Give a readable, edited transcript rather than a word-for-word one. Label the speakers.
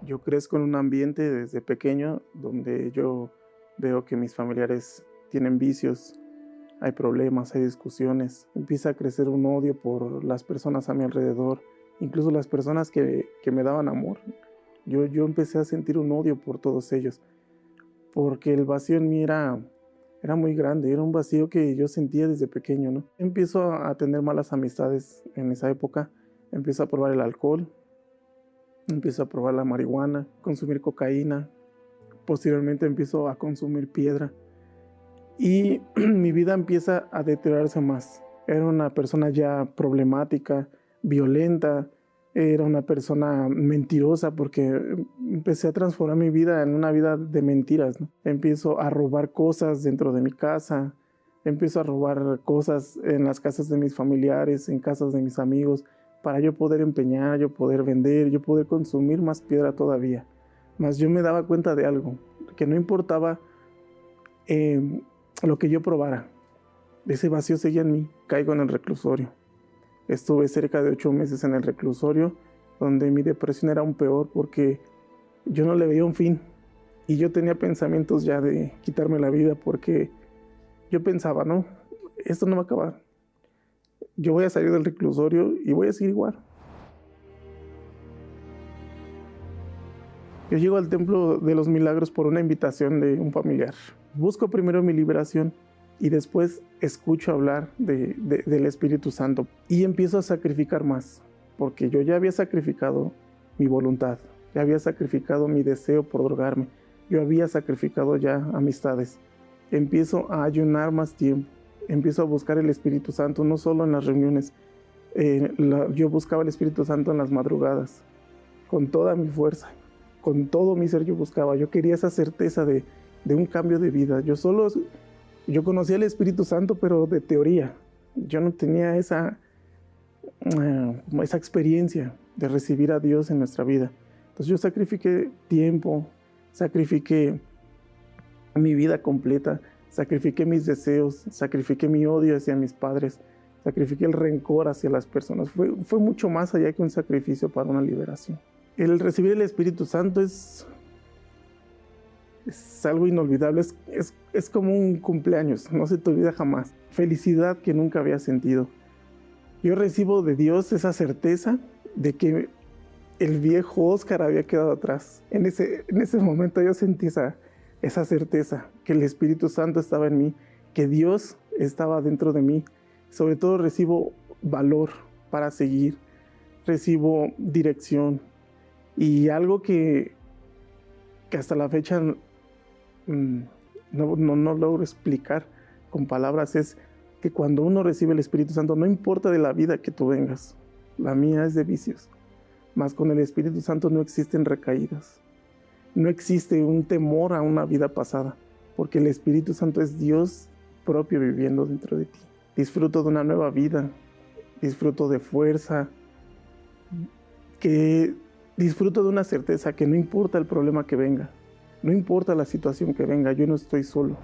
Speaker 1: Yo crezco en un ambiente desde pequeño donde yo veo que mis familiares tienen vicios, hay problemas, hay discusiones. Empieza a crecer un odio por las personas a mi alrededor, incluso las personas que me daban amor. Yo empecé a sentir un odio por todos ellos, porque el vacío en mí era muy grande, era un vacío que yo sentía desde pequeño, ¿no? Empiezo a tener malas amistades en esa época, empiezo a probar el alcohol, empiezo a probar la marihuana, consumir cocaína, posteriormente empiezo a consumir piedra y mi vida empieza a deteriorarse más. Era una persona ya problemática, violenta, era una persona mentirosa porque empecé a transformar mi vida en una vida de mentiras, ¿no? Empiezo a robar cosas dentro de mi casa, empiezo a robar cosas en las casas de mis familiares, en casas de mis amigos, para yo poder empeñar, yo poder vender, yo poder consumir más piedra todavía. Mas yo me daba cuenta de algo, que no importaba lo que yo probara, ese vacío seguía en mí. Caigo en el reclusorio. Estuve cerca de 8 meses en el reclusorio, donde mi depresión era aún peor porque yo no le veía un fin. Y yo tenía pensamientos ya de quitarme la vida porque yo pensaba, no, esto no va a acabar. Yo voy a salir del reclusorio y voy a seguir igual. Yo llego al Templo de los Milagros por una invitación de un familiar. Busco primero mi liberación y después escucho hablar del Espíritu Santo y empiezo a sacrificar más, porque yo ya había sacrificado mi voluntad, ya había sacrificado mi deseo por drogarme, yo había sacrificado ya amistades. Empiezo a ayunar más tiempo, empiezo a buscar el Espíritu Santo, no solo en las reuniones, yo buscaba el Espíritu Santo en las madrugadas, con toda mi fuerza, con todo mi ser yo buscaba, yo quería esa certeza de un cambio de vida. Yo conocía el Espíritu Santo, pero de teoría. Yo no tenía esa experiencia de recibir a Dios en nuestra vida. Entonces yo sacrifiqué tiempo, sacrifiqué mi vida completa, sacrifiqué mis deseos, sacrifiqué mi odio hacia mis padres, sacrifiqué el rencor hacia las personas. Fue mucho más allá que un sacrificio para una liberación. El recibir el Espíritu Santo es algo inolvidable, es como un cumpleaños, no se te olvida jamás. Felicidad que nunca había sentido. Yo recibo de Dios esa certeza de que el viejo Oscar había quedado atrás. En ese momento yo sentí esa certeza, que el Espíritu Santo estaba en mí, que Dios estaba dentro de mí. Sobre todo recibo valor para seguir, recibo dirección y algo que hasta la fecha no logro explicar con palabras, es que cuando uno recibe el Espíritu Santo, no importa de la vida que tú vengas, la mía es de vicios, mas con el Espíritu Santo no existen recaídas, no existe un temor a una vida pasada, porque el Espíritu Santo es Dios propio viviendo dentro de ti. Disfruto de una nueva vida, disfruto de fuerza, que disfruto de una certeza que no importa el problema que venga, no importa la situación que venga, yo no estoy solo.